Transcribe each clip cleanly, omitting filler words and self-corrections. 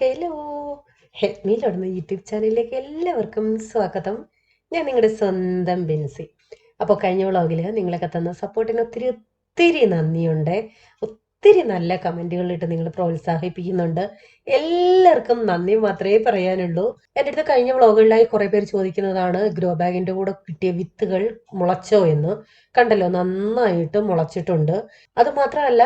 Hello, help me തുടർന്ന YouTube ചാനലിലേക്ക് എല്ലാവർക്കും സ്വാഗതം. ഞാൻ നിങ്ങളുടെ സ്വന്തം ബെൻസി. അപ്പോൾ കഴിഞ്ഞ വ്ളോഗിൽ നിങ്ങളൊക്കെ തന്ന സപ്പോർട്ടിന് ഒത്തിരി ഒത്തിരി നന്ദിയുണ്ട്. ഒത്തിരി നല്ല കമൻറ്റുകളിട്ട് നിങ്ങൾ പ്രോത്സാഹിപ്പിക്കുന്നുണ്ട്. എല്ലാവർക്കും നന്ദി മാത്രമേ പറയാനുള്ളൂ. എൻ്റെ അടുത്ത് കഴിഞ്ഞ വ്ളോഗുകളിലായി കുറേ പേര് ചോദിക്കുന്നതാണ് ഗ്രോ ബാഗിൻ്റെ കൂടെ കിട്ടിയ വിത്തുകൾ മുളച്ചോ എന്ന്. കണ്ടല്ലോ, നന്നായിട്ട് മുളച്ചിട്ടുണ്ട്. അത് മാത്രമല്ല,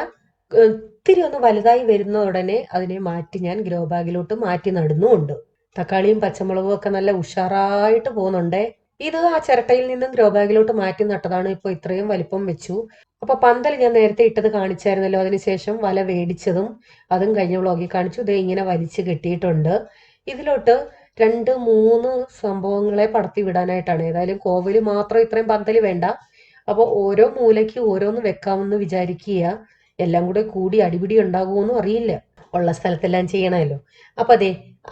ഒത്തിരി ഒന്ന് വലുതായി വരുന്ന ഉടനെ അതിനെ മാറ്റി ഞാൻ ഗ്രോ ബാഗിലോട്ട് മാറ്റി നടുന്നുമുണ്ട്. തക്കാളിയും പച്ചമുളകും ഒക്കെ നല്ല ഉഷാറായിട്ട് പോകുന്നുണ്ടേ. ഇത് ആ ചിരട്ടയിൽ നിന്നും ഗ്രോ ബാഗിലോട്ട് മാറ്റി നട്ടതാണ്. ഇപ്പൊ ഇത്രയും വലിപ്പം വെച്ചു. അപ്പൊ പന്തൽ ഞാൻ നേരത്തെ ഇട്ടത് കാണിച്ചായിരുന്നല്ലോ. അതിനുശേഷം വല വേടിച്ചതും അതും കഴിഞ്ഞ വ്ളോഗിൽ കാണിച്ചു. ഇത് ഇങ്ങനെ വലിച്ചു കെട്ടിയിട്ടുണ്ട്. ഇതിലോട്ട് 2-3 സംഭവങ്ങളെ പടത്തി വിടാനായിട്ടാണ്. ഏതായാലും കോവല് മാത്രം ഇത്രയും പന്തൽ വേണ്ട. അപ്പോൾ ഓരോ മൂലയ്ക്ക് ഓരോന്ന് വെക്കാമെന്ന് വിചാരിക്കുക. എല്ലാം കൂടെ കൂടി അടിപിടി ഉണ്ടാകുമോന്നും അറിയില്ല. ഉള്ള സ്ഥലത്തെല്ലാം ചെയ്യണമല്ലോ. അപ്പൊ അതെ,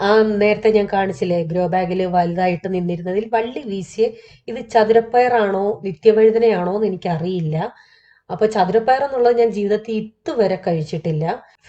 ആ നേരത്തെ ഞാൻ കാണിച്ചില്ലേ ഗ്രോ ബാഗിൽ വലുതായിട്ട് നിന്നിരുന്നതിൽ വള്ളി വീശിയ ഇത് ചതുരപ്പയറാണോ നിത്യവഴുതനയാണോ എന്ന് എനിക്കറിയില്ല. അപ്പൊ ചതുരപ്പയർ എന്നുള്ളത് ഞാൻ ജീവിതത്തിൽ ഇതുവരെ കഴിച്ചിട്ടില്ല.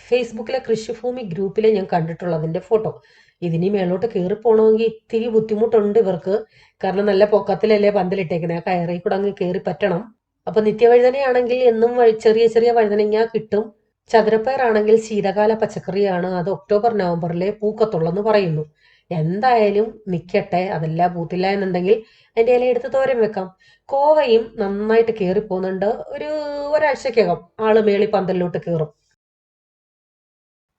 ഫേസ്ബുക്കിലെ കൃഷിഭൂമി ഗ്രൂപ്പിലെ ഞാൻ കണ്ടിട്ടുള്ളതിന്റെ ഫോട്ടോ. ഇതിനി മേളോട്ട് കയറി പോകണമെങ്കിൽ ഇത്തിരി ബുദ്ധിമുട്ടുണ്ട് ഇവർക്ക്. കാരണം നല്ല പൊക്കത്തിലല്ലേ പന്തലിട്ടേക്കണേ. ആ കയറി കൂടെ അങ്ങ് കയറി പറ്റണം. അപ്പൊ നിത്യവഴുതനയാണെങ്കിൽ എന്നും ചെറിയ ചെറിയ വഴുതനങ്ങ കിട്ടും. ചതുരപ്പയറാണെങ്കിൽ ശീതകാല പച്ചക്കറിയാണ്. അത് ഒക്ടോബർ നവംബറിലെ പൂക്കത്തുള്ളെന്ന് പറയുന്നു. എന്തായാലും നിക്കട്ടെ. അതെല്ലാം പൂത്തില്ല എന്നുണ്ടെങ്കിൽ അതിന്റെ ഇല എടുത്ത് തോരൻ വെക്കാം. കോവയും നന്നായിട്ട് കയറി പോകുന്നുണ്ട്. ഒരാഴ്ചക്കകം ആള് മേളി പന്തലിലോട്ട് കയറും.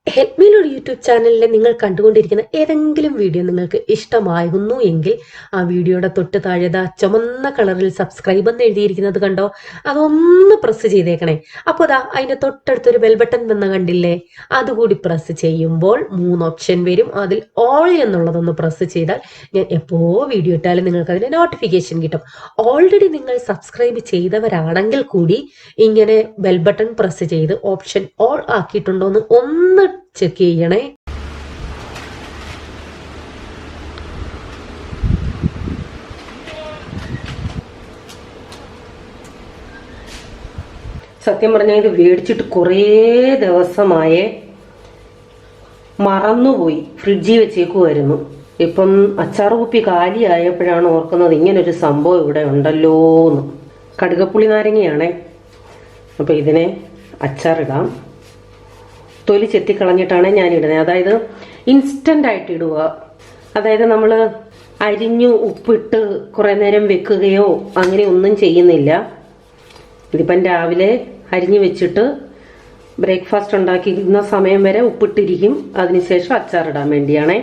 ഹെൽപ്പ് മീ ഒരു യൂട്യൂബ് ചാനലിൽ നിങ്ങൾ കണ്ടുകൊണ്ടിരിക്കുന്ന ഏതെങ്കിലും വീഡിയോ നിങ്ങൾക്ക് ഇഷ്ടമാകുന്നു എങ്കിൽ ആ വീഡിയോയുടെ തൊട്ട് താഴെ ചുമന്ന കളറിൽ സബ്സ്ക്രൈബ് എന്ന് എഴുതിയിരിക്കുന്നത് കണ്ടോ, അതൊന്ന് പ്രസ് ചെയ്തേക്കണേ. അപ്പോൾ അതിന്റെ തൊട്ടടുത്തൊരു ബെൽ ബട്ടൺ വന്ന കണ്ടില്ലേ, അതുകൂടി പ്രസ് ചെയ്യുമ്പോൾ 3 ഓപ്ഷൻ വരും. അതിൽ ഓൾ എന്നുള്ളതൊന്ന് പ്രസ് ചെയ്താൽ ഞാൻ എപ്പോ വീഡിയോ ഇട്ടാലും നിങ്ങൾക്ക് അതിന്റെ നോട്ടിഫിക്കേഷൻ കിട്ടും. ഓൾറെഡി നിങ്ങൾ സബ്സ്ക്രൈബ് ചെയ്തവരാണെങ്കിൽ കൂടി ഇങ്ങനെ ബെൽ ബട്ടൺ പ്രസ് ചെയ്ത് ഓപ്ഷൻ ഓൾ ആക്കിയിട്ടുണ്ടോ എന്ന് ഒന്ന് ചെക്ക് ചെയ്യണേ. സത്യം പറഞ്ഞാൽ ഇത് മേടിച്ചിട്ട് കുറേ ദിവസമായേ, മറന്നുപോയി. ഫ്രിഡ്ജിൽ വെച്ചേക്കുമായിരുന്നു. ഇപ്പം അച്ചാർ കുപ്പി കാലിയായപ്പോഴാണ് ഓർക്കുന്നത് ഇങ്ങനൊരു സംഭവം ഇവിടെ ഉണ്ടല്ലോ എന്ന്. കടുകപ്പുളി നാരങ്ങയാണേ. അപ്പൊ ഇതിനെ അച്ചാറിടാം. തൊലി ചെത്തിക്കളഞ്ഞിട്ടാണ് ഞാൻ ഇടുന്നത്. അതായത് ഇൻസ്റ്റന്റ് ആയിട്ട് ഇടുക. അതായത് നമ്മൾ അരിഞ്ഞു ഉപ്പിട്ട് കുറെ നേരം വെക്കുകയോ അങ്ങനെ ഒന്നും ചെയ്യുന്നില്ല. ഇതിപ്പം രാവിലെ അരിഞ്ഞു വെച്ചിട്ട് ബ്രേക്ക്ഫാസ്റ്റ് ഉണ്ടാക്കിയിരുന്ന സമയം വരെ ഉപ്പിട്ടിരിക്കും. അതിനുശേഷം അച്ചാറിടാൻ വേണ്ടിയാണേ.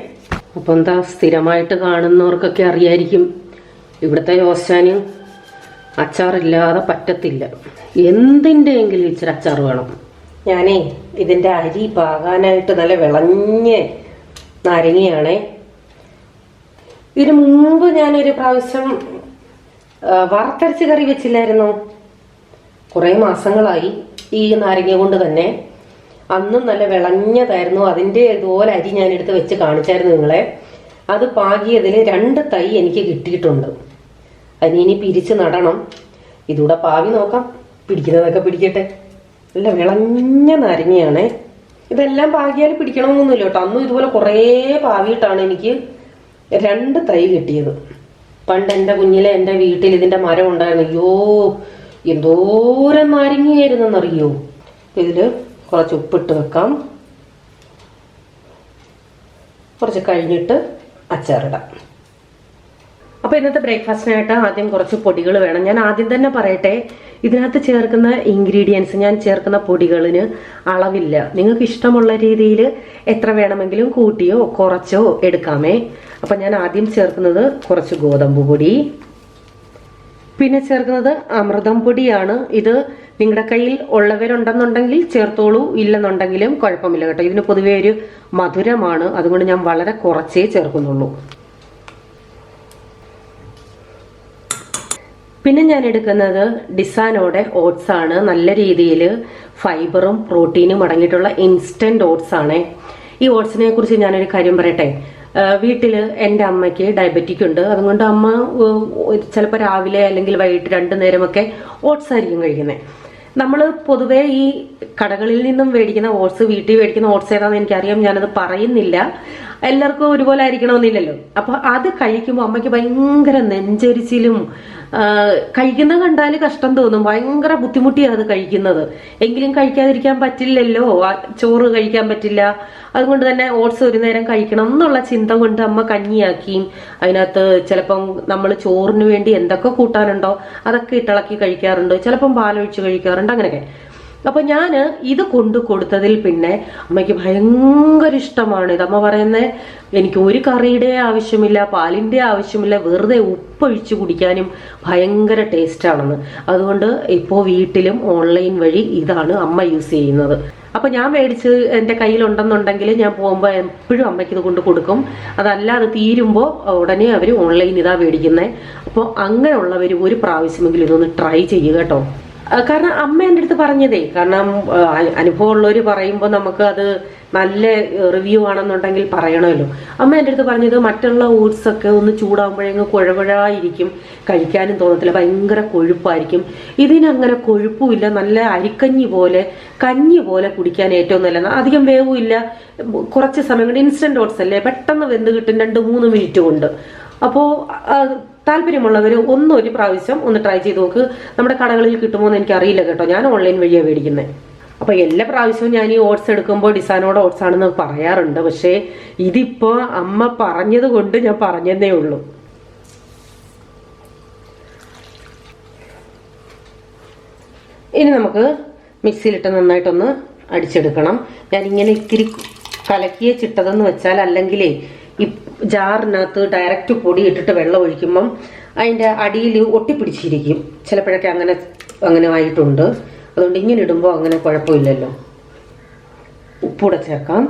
അപ്പം എന്താ, സ്ഥിരമായിട്ട് കാണുന്നവർക്കൊക്കെ അറിയായിരിക്കും, ഇവിടുത്തെ യോസാന് അച്ചാറില്ലാതെ പറ്റത്തില്ല. എന്തിൻ്റെയെങ്കിലും ഇച്ചിരി അച്ചാർ വേണം. ഞാനേ ഇതിൻ്റെ അരി പാകാനായിട്ട് നല്ല വിളഞ്ഞ നാരങ്ങയാണേ. ഇതിനു മുമ്പ് ഞാനൊരു പ്രാവശ്യം വറുത്തരച്ച് കറി വെച്ചില്ലായിരുന്നു. കുറേ മാസങ്ങളായി ഈ നാരങ്ങ കൊണ്ട് തന്നെ. അന്നും നല്ല വിളഞ്ഞതായിരുന്നു. അതിൻ്റെ ഇതുപോലെ അരി ഞാൻ എടുത്ത് വെച്ച് കാണിച്ചായിരുന്നു നിങ്ങളെ. അത് പാകിയതിൽ 2 തൈ എനിക്ക് കിട്ടിയിട്ടുണ്ട്. അതിനി പിരിച്ച് നടണം. ഇതൂടെ പാവി നോക്കാം, പിടിക്കുന്നതൊക്കെ പിടിക്കട്ടെ. നല്ല വിളഞ്ഞ നാരങ്ങയാണേ. ഇതെല്ലാം പാകിയാൽ പിടിക്കണമെന്നൊന്നുമില്ല കേട്ടോ. അന്നും ഇതുപോലെ കുറേ പാവിയിട്ടാണ് എനിക്ക് 2 തൈ കിട്ടിയത്. പണ്ട് എൻ്റെ കുഞ്ഞിലെ എൻ്റെ വീട്ടിൽ ഇതിൻ്റെ മരം ഉണ്ടായിരുന്നു. അയ്യോ, എന്തോരം നാരങ്ങയായിരുന്നെന്നറിയോ. ഇതിൽ കുറച്ച് ഉപ്പിട്ട് വെക്കാം. കുറച്ച് കഴിഞ്ഞിട്ട് അച്ചാറിടാം. അപ്പൊ ഇന്നത്തെ ബ്രേക്ക്ഫാസ്റ്റിനായിട്ട് ആദ്യം കുറച്ച് പൊടികൾ വേണം. ഞാൻ ആദ്യം തന്നെ പറയട്ടെ, ഇതിനകത്ത് ചേർക്കുന്ന ഇൻഗ്രീഡിയൻസ്, ഞാൻ ചേർക്കുന്ന പൊടികളിന് അളവില്ല. നിങ്ങൾക്ക് ഇഷ്ടമുള്ള രീതിയിൽ എത്ര വേണമെങ്കിലും കൂട്ടിയോ കുറച്ചോ എടുക്കാമേ. അപ്പൊ ഞാൻ ആദ്യം ചേർക്കുന്നത് കുറച്ച് ഗോതമ്പ് പൊടി, പിന്നെ ചേർക്കുന്നത് അമൃതം പൊടിയാണ്. ഇത് നിങ്ങളുടെ കയ്യിൽ ഉള്ളവരുണ്ടെന്നുണ്ടെങ്കിൽ ചേർത്തോളൂ, ഇല്ലെന്നുണ്ടെങ്കിലും കുഴപ്പമില്ല കേട്ടോ. ഇതിന് പൊതുവേ ഒരു മധുരമാണ്, അതുകൊണ്ട് ഞാൻ വളരെ കുറച്ചേ ചേർക്കുന്നുള്ളൂ. പിന്നെ ഞാൻ എടുക്കുന്നത് ഡിസാനോടെ ഓട്സ് ആണ്. നല്ല രീതിയിൽ ഫൈബറും പ്രോട്ടീനും അടങ്ങിയിട്ടുള്ള ഇൻസ്റ്റന്റ് ഓട്സ് ആണ്. ഈ ഓട്സിനെ കുറിച്ച് ഞാനൊരു കാര്യം പറയട്ടെ. വീട്ടിൽ എൻ്റെ അമ്മയ്ക്ക് ഡയബറ്റിക് ഉണ്ട്. അതുകൊണ്ട് അമ്മ ചിലപ്പോൾ രാവിലെ അല്ലെങ്കിൽ വൈകിട്ട് 2 നേരമൊക്കെ ഓട്സ് ആയിരിക്കും കഴിക്കുന്നത്. നമ്മൾ പൊതുവേ ഈ കടകളിൽ നിന്നും മേടിക്കുന്ന ഓട്സ്, വീട്ടിൽ മേടിക്കുന്ന ഓട്സ് ഏതാണെന്ന് എനിക്കറിയാം, ഞാനത് പറയുന്നില്ല. എല്ലാവർക്കും ഒരുപോലെ ആയിരിക്കണമെന്നില്ലല്ലോ. അപ്പൊ അത് കഴിക്കുമ്പോൾ അമ്മയ്ക്ക് ഭയങ്കര നെഞ്ചരിച്ചിലും, കഴിക്കുന്നത് കണ്ടാൽ കഷ്ടം തോന്നും. ഭയങ്കര ബുദ്ധിമുട്ടിയാണ് അത് കഴിക്കുന്നത്. എങ്കിലും കഴിക്കാതിരിക്കാൻ പറ്റില്ലല്ലോ, ചോറ് കഴിക്കാൻ പറ്റില്ല. അതുകൊണ്ട് തന്നെ ഓട്സ് ഒരു നേരം കഴിക്കണം എന്നുള്ള ചിന്ത കൊണ്ട് അമ്മ കഞ്ഞിയാക്കിയും അതിനകത്ത് ചിലപ്പം നമ്മൾ ചോറിന് വേണ്ടി എന്തൊക്കെ കൂട്ടാനുണ്ടോ അതൊക്കെ ഇട്ടിളക്കി കഴിക്കാറുണ്ട്. ചിലപ്പം പാലൊഴിച്ച് കഴിക്കാറുണ്ട്, അങ്ങനെയൊക്കെ. അപ്പൊ ഞാന് ഇത് കൊണ്ടു കൊടുത്തതിൽ പിന്നെ അമ്മയ്ക്ക് ഭയങ്കര ഇഷ്ടമാണ് ഇത്. അമ്മ പറയുന്നത് എനിക്ക് ഒരു കറിയുടെ ആവശ്യമില്ല, പാലിന്റെ ആവശ്യമില്ല, വെറുതെ ഉപ്പൊഴിച്ച് കുടിക്കാനും ഭയങ്കര ടേസ്റ്റ് ആണെന്ന്. അതുകൊണ്ട് ഇപ്പോ വീട്ടിലും ഓൺലൈൻ വഴി ഇതാണ് അമ്മ യൂസ് ചെയ്യുന്നത്. അപ്പൊ ഞാൻ മേടിച്ച് എന്റെ കയ്യിലുണ്ടെന്നുണ്ടെങ്കിൽ ഞാൻ പോകുമ്പോൾ എപ്പോഴും അമ്മയ്ക്ക് ഇത് കൊണ്ട് കൊടുക്കും. അതല്ലാതെ തീരുമ്പോൾ ഉടനെ അവർ ഓൺലൈൻ ഇതാ മേടിക്കുന്നത്. അപ്പോൾ അങ്ങനെയുള്ളവർ ഒരു പ്രാവശ്യമെങ്കിലും ഇതൊന്ന് ട്രൈ ചെയ്യുക കേട്ടോ. കാരണം അമ്മ എൻ്റെ അടുത്ത് പറഞ്ഞതേ, കാരണം അനുഭവമുള്ളവർ പറയുമ്പോൾ നമുക്ക് അത് നല്ല റിവ്യൂ ആണെന്നുണ്ടെങ്കിൽ പറയണമല്ലോ. അമ്മ എൻ്റെ അടുത്ത് പറഞ്ഞത് മറ്റുള്ള ഓട്സ് ഒക്കെ ഒന്ന് ചൂടാകുമ്പോഴേങ്ങ് കുഴകുഴായിരിക്കും, കഴിക്കാനും തോന്നത്തില്ല, ഭയങ്കര കൊഴുപ്പായിരിക്കും. ഇതിനങ്ങനെ കൊഴുപ്പുമില്ല, നല്ല അരിക്കഞ്ഞി പോലെ, കഞ്ഞി പോലെ കുടിക്കാൻ ഏറ്റവും നല്ലതാണ്. അധികം വേവുമില്ല, കുറച്ച് സമയം കൊണ്ട്. ഇൻസ്റ്റന്റ് ഓട്സ് അല്ലേ, പെട്ടെന്ന് വെന്ത് കിട്ടും 2-3 മിനിറ്റ് കൊണ്ട്. അപ്പോൾ താല്പര്യമുള്ളവർ ഒരു പ്രാവശ്യം ഒന്ന് ട്രൈ ചെയ്ത് നോക്ക്. നമ്മുടെ കടകളിൽ കിട്ടുമോ എന്ന് എനിക്കറിയില്ല കേട്ടോ, ഞാൻ ഓൺലൈൻ വഴിയാണ് മേടിക്കുന്നത്. അപ്പൊ എല്ലാ പ്രാവശ്യവും ഞാൻ ഈ ഓട്സ് എടുക്കുമ്പോൾ ഡിസാനോടെ ഓട്സ് ആണെന്ന് പറയാറുണ്ട്. പക്ഷേ ഇതിപ്പോ അമ്മ പറഞ്ഞത് കൊണ്ട് ഞാൻ പറഞ്ഞതേ ഉള്ളൂ. ഇനി നമുക്ക് മിക്സിയിലിട്ട് നന്നായിട്ടൊന്ന് അടിച്ചെടുക്കണം. ഞാൻ ഇങ്ങനെ ഇത്തിരി കലക്കിയ ചിട്ടതെന്ന് വെച്ചാൽ, അല്ലെങ്കിലേ ഈ ജാറിനകത്ത് ഡയറക്റ്റ് പൊടി ഇട്ടിട്ട് വെള്ളം ഒഴിക്കുമ്പം അതിൻ്റെ അടിയിൽ ഒട്ടിപ്പിടിച്ചിരിക്കും. ചിലപ്പോഴൊക്കെ അങ്ങനെ ആയിട്ടുണ്ട്. അതുകൊണ്ട് ഇങ്ങനെ ഇടുമ്പോൾ അങ്ങനെ കുഴപ്പമില്ലല്ലോ. ഉപ്പൂടെ ചേർക്കാം.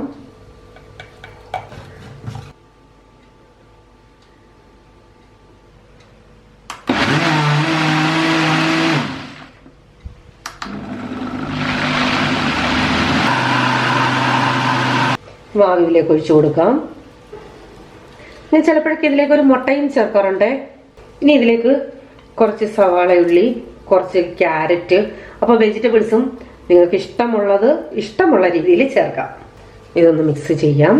മാവിലേക്ക് ഒഴിച്ചു കൊടുക്കാം. ഞാൻ ചിലപ്പോഴൊക്കെ ഇതിലേക്ക് ഒരു മുട്ടയും ചേർക്കാറുണ്ട്. ഇനി ഇതിലേക്ക് കുറച്ച് സവാള ഉള്ളി, കുറച്ച് ക്യാരറ്റ്, അപ്പോൾ വെജിറ്റബിൾസും നിങ്ങൾക്ക് ഇഷ്ടമുള്ള രീതിയിൽ ചേർക്കാം. ഇതൊന്ന് മിക്സ് ചെയ്യാം.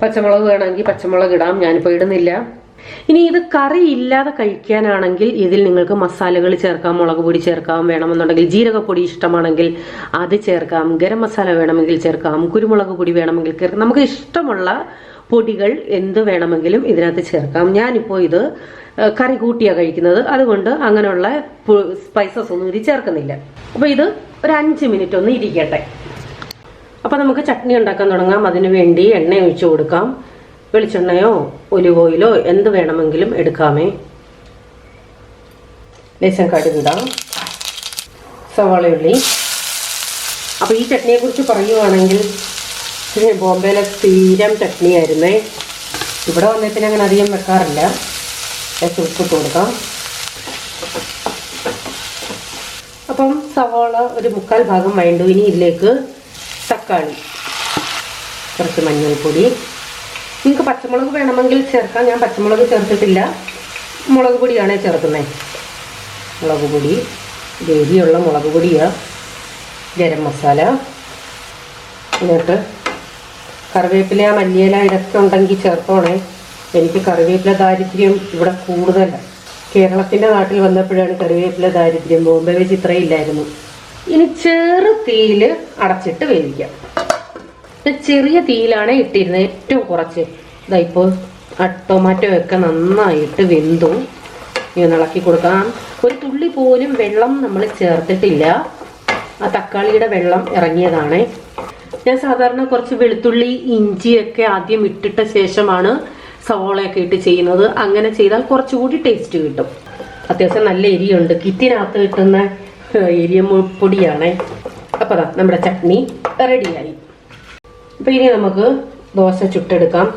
പച്ചമുളക് വേണമെങ്കിൽ പച്ചമുളക് ഇടാം, ഞാനിപ്പോൾ ഇടുന്നില്ല. ഇനി ഇത് കറി ഇല്ലാതെ കഴിക്കാനാണെങ്കിൽ ഇതിൽ നിങ്ങൾക്ക് മസാലകൾ ചേർക്കാം. മുളക് പൊടി ചേർക്കാം, വേണമെന്നുണ്ടെങ്കിൽ ജീരകപ്പൊടി ഇഷ്ടമാണെങ്കിൽ അത് ചേർക്കാം, ഗരം മസാല വേണമെങ്കിൽ ചേർക്കാം, കുരുമുളക് പൊടി വേണമെങ്കിൽ ചേർക്കാം. നമുക്ക് ഇഷ്ടമുള്ള പൊടികൾ എന്ത് വേണമെങ്കിലും ഇതിനകത്ത് ചേർക്കാം. ഞാനിപ്പോൾ ഇത് കറി കൂട്ടിയാണ് കഴിക്കുന്നത്, അതുകൊണ്ട് അങ്ങനെയുള്ള സ്പൈസസ് ഒന്നും ഇത് ചേർക്കുന്നില്ല. അപ്പോൾ ഇത് ഒരു 5 മിനിറ്റ് ഒന്ന് ഇരിക്കട്ടെ. അപ്പോൾ നമുക്ക് ചട്നി ഉണ്ടാക്കാൻ തുടങ്ങാം. അതിനു വേണ്ടി എണ്ണ ഒഴിച്ചു കൊടുക്കാം. വെളിച്ചെണ്ണയോ ഒലിവ് ഓയിലോ എന്ത് വേണമെങ്കിലും എടുക്കാമേ. ലേശം കടുകിടാം, സവാളയുള്ളി. അപ്പോൾ ഈ ചട്നിയെക്കുറിച്ച് പറയുവാണെങ്കിൽ ബോംബെയിലെ സ്ഥിരം ചട്നിയായിരുന്നേ. ഇവിടെ വന്നതിന് അങ്ങനെ അധികം വെക്കാറില്ല. ഉപ്പിട്ട് കൊടുക്കാം. അപ്പം സവാള ഒരു 3/4 ഭാഗം വേണ്ടു. ഇനി ഇതിലേക്ക് തക്കാളി, കുറച്ച് മഞ്ഞൾപ്പൊടി. നിങ്ങൾക്ക് പച്ചമുളക് വേണമെങ്കിൽ ചേർക്കാം, ഞാൻ പച്ചമുളക് ചേർത്തിട്ടില്ല, മുളക് പൊടിയാണ് ചേർക്കുന്നത്. മുളക് പൊടി, എരിയുള്ള മുളക് പൊടിയാണ്. ഗരം മസാല, എന്നിട്ട് കറിവേപ്പില, മല്ലിയില ഇതൊക്കെ ഉണ്ടെങ്കിൽ ചേർത്തോണേ. എനിക്ക് കറിവേപ്പില ദാരിദ്ര്യം ഇവിടെ കൂടുതലാണ്. കേരളത്തിൻ്റെ നാട്ടിൽ വന്നപ്പോഴാണ് കറിവേപ്പില ദാരിദ്ര്യം. ബോംബെ വെച്ച് ഇത്രയും ഇല്ലായിരുന്നു. ഇനി ചെറു തീയിൽ അടച്ചിട്ട് വേവിക്കാം. ചെറിയ തീയിലാണ് ഇട്ടിരുന്നത്, ഏറ്റവും കുറച്ച്. ഇതായിപ്പോൾ ടൊമാറ്റോ ഒക്കെ നന്നായിട്ട് വെന്തു. ഇങ്ങനെ ഇളക്കി കൊടുക്കാം. ഒരു തുള്ളി പോലും വെള്ളം നമ്മൾ ചേർത്തിട്ടില്ല, ആ തക്കാളിയുടെ വെള്ളം ഇറങ്ങിയതാണ്. ഞാൻ സാധാരണ കുറച്ച് വെളുത്തുള്ളി, ഇഞ്ചിയൊക്കെ ആദ്യം ഇട്ടിട്ട ശേഷമാണ് സവോളയൊക്കെ ഇട്ട് ചെയ്യുന്നത്. അങ്ങനെ ചെയ്താൽ കുറച്ചുകൂടി ടേസ്റ്റ് കിട്ടും. അത്യാവശ്യം നല്ല എരിയുണ്ട്. കിറ്റിനകത്ത് കിട്ടുന്ന എരിയപ്പൊടിയാണ്. അപ്പോൾ അതാ നമ്മുടെ ചട്നി റെഡിയായി. അപ്പോൾ ഇനി നമുക്ക് ദോശ ചുട്ടെടുക്കാം.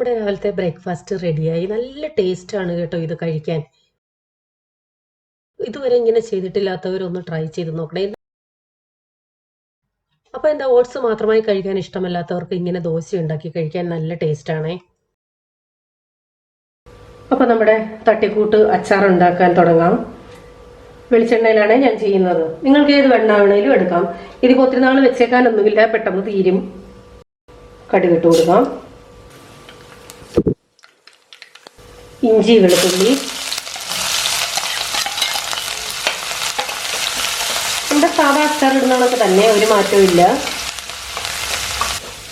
നമ്മുടെ രാവിലത്തെ ബ്രേക്ക്ഫാസ്റ്റ് റെഡിയായി. നല്ല ടേസ്റ്റ് ആണ് കേട്ടോ ഇത് കഴിക്കാൻ. ഇതുവരെ ഇങ്ങനെ ചെയ്തിട്ടില്ലാത്തവരൊന്ന് ട്രൈ ചെയ്ത് നോക്കണേ. അപ്പൊ എന്താ, ഓട്സ് മാത്രമായി കഴിക്കാൻ ഇഷ്ടമല്ലാത്തവർക്ക് ഇങ്ങനെ ദോശ ഉണ്ടാക്കി കഴിക്കാൻ നല്ല ടേസ്റ്റ് ആണേ. അപ്പൊ നമ്മുടെ തട്ടിക്കൂട്ട് അച്ചാർ ഉണ്ടാക്കാൻ തുടങ്ങാം. വെളിച്ചെണ്ണയിലാണ് ഞാൻ ചെയ്യുന്നത്. നിങ്ങൾക്ക് ഏത് വെണ്ണ വേണേലും എടുക്കാം. ഇതിപ്പോ ഒത്തിരി നാൾ വെച്ചേക്കാനൊന്നുമില്ല, പെട്ടെന്ന് തീരും. കടുകിട്ട് കൊടുക്കാം. ഇഞ്ചി വെളുത്തുള്ളി, നമ്മുടെ സാധാ അച്ചാർ ഇടുന്നതൊക്കെ തന്നെ, ഒരു മാറ്റവും ഇല്ല.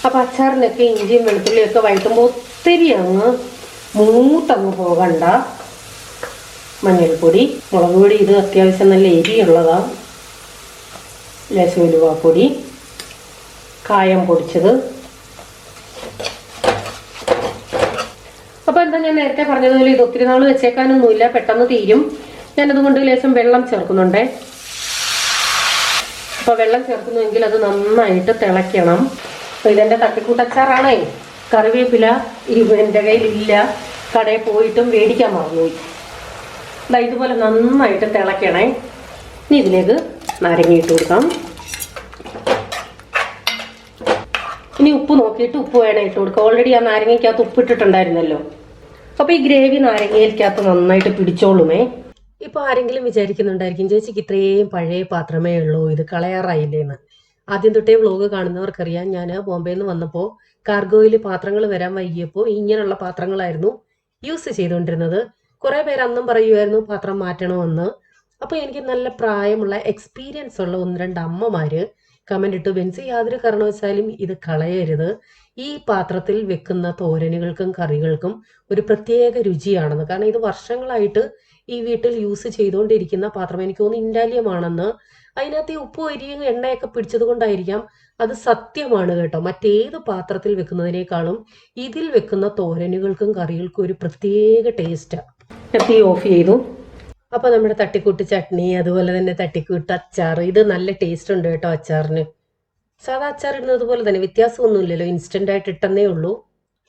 അപ്പൊ അച്ചാറിനൊക്കെ ഇഞ്ചിയും വെളുത്തുള്ളിയൊക്കെ വഴറ്റുമ്പോൾ ഒത്തിരി അങ്ങ് മൂത്തങ്ങ് പോകണ്ട. മഞ്ഞൾപ്പൊടി, മുളക് പൊടി, ഇത് അത്യാവശ്യം നല്ല എരിയുള്ളതാണ്. ലേശം ഉലുവാപ്പൊടി, കായം പൊടിച്ചത്. അപ്പൊ എന്താ, ഞാൻ നേരത്തെ പറഞ്ഞതുപോലെ ഇത് ഒത്തിരി നാൾ വെച്ചേക്കാനൊന്നുമില്ല, പെട്ടെന്ന് തീരും. ഞാനതുകൊണ്ട് ലേശം വെള്ളം ചേർക്കുന്നുണ്ടേ. അപ്പൊ വെള്ളം ചേർക്കുന്നുവെങ്കിൽ അത് നന്നായിട്ട് തിളയ്ക്കണം. അപ്പൊ ഇതെന്റെ തട്ടിക്കൂട്ടച്ചാറാണേ. കറിവേപ്പില എൻ്റെ കയ്യിലില്ല, കടയിൽ പോയിട്ടും മേടിക്കാൻ മറന്നുപോയി. ഇതുപോലെ നന്നായിട്ട് തിളയ്ക്കണേ. ഇനി ഇതിലേക്ക് നാരങ്ങ ഇട്ട് കൊടുക്കാം. ഇനി ഉപ്പ് നോക്കിയിട്ട് ഉപ്പ് വേണേ ഇട്ട് കൊടുക്കാം. ഓൾറെഡി ആ നാരങ്ങയ്ക്കകത്ത് ഉപ്പിട്ടിട്ടുണ്ടായിരുന്നല്ലോ. അപ്പൊ ഈ ഗ്രേവി നാരങ്ങയിലേക്കകത്ത് നന്നായിട്ട് പിടിച്ചോളുമേ. ഇപ്പൊ ആരെങ്കിലും വിചാരിക്കുന്നുണ്ടായിരിക്കും, ചേച്ചിക്ക് ഇത്രയും പഴയ പാത്രമേ ഉള്ളൂ, ഇത് കളയാറായില്ലേന്ന്. ആദ്യം തൊട്ടേ വ്ലോഗ് കാണുന്നവർക്കറിയാം, ഞാൻ ബോംബെയിൽ നിന്ന് വന്നപ്പോൾ കാർഗോയിൽ പാത്രങ്ങൾ വരാൻ വൈകിയപ്പോൾ ഇങ്ങനെയുള്ള പാത്രങ്ങളായിരുന്നു യൂസ് ചെയ്തുകൊണ്ടിരുന്നത്. കുറെ പേര് അന്നും പറയുമായിരുന്നു പാത്രം മാറ്റണമെന്ന്. അപ്പൊ എനിക്ക് നല്ല പ്രായമുള്ള എക്സ്പീരിയൻസ് ഉള്ള 1-2 അമ്മമാര് കമന്റ് ഇട്ടു, ബെൻസി യാതൊരു കാരണവശാലും ഇത് കളയരുത്, ഈ പാത്രത്തിൽ വെക്കുന്ന തോരനുകൾക്കും കറികൾക്കും ഒരു പ്രത്യേക രുചിയാണെന്ന്. കാരണം ഇത് വർഷങ്ങളായിട്ട് ഈ വീട്ടിൽ യൂസ് ചെയ്തുകൊണ്ടിരിക്കുന്ന പാത്രം. എനിക്ക് തോന്നുന്നു ഇൻഡാലിയമാണെന്ന്. അതിനകത്ത് ഈ ഉപ്പും അരിയും എണ്ണയൊക്കെ പിടിച്ചത് കൊണ്ടായിരിക്കാം. അത് സത്യമാണ് കേട്ടോ. മറ്റേത് പാത്രത്തിൽ വെക്കുന്നതിനേക്കാളും ഇതിൽ വെക്കുന്ന തോരനുകൾക്കും കറികൾക്കും ഒരു പ്രത്യേക ടേസ്റ്റാ. തീ ഓഫ് ചെയ്തു. അപ്പൊ നമ്മുടെ തട്ടിക്കൂട്ട് ചട്നി, അതുപോലെ തന്നെ തട്ടിക്കൂട്ട് അച്ചാർ, ഇത് നല്ല ടേസ്റ്റ് ഉണ്ട് കേട്ടോ അച്ചാറിന്. സാധാ അച്ചാർ ഇടുന്നത് പോലെ തന്നെ, വ്യത്യാസമൊന്നുമില്ലല്ലോ, ഇൻസ്റ്റന്റ് ആയിട്ട് ഇട്ടെന്നേ ഉള്ളൂ.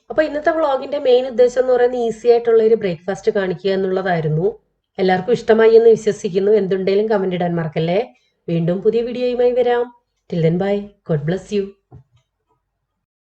അപ്പൊ ഇന്നത്തെ വ്ളോഗിന്റെ മെയിൻ ഉദ്ദേശം എന്ന് പറയുന്നത് ഈസി ആയിട്ടുള്ള ഒരു ബ്രേക്ക്ഫാസ്റ്റ് കാണിക്കുക എന്നുള്ളതായിരുന്നു. എല്ലാവർക്കും ഇഷ്ടമായി എന്ന് വിശ്വസിക്കുന്നു. എന്തുണ്ടെങ്കിലും കമന്റ് ഇടാൻ മറക്കല്ലേ. വീണ്ടും പുതിയ വീഡിയോയുമായി വരാം. Till then bye. God bless you.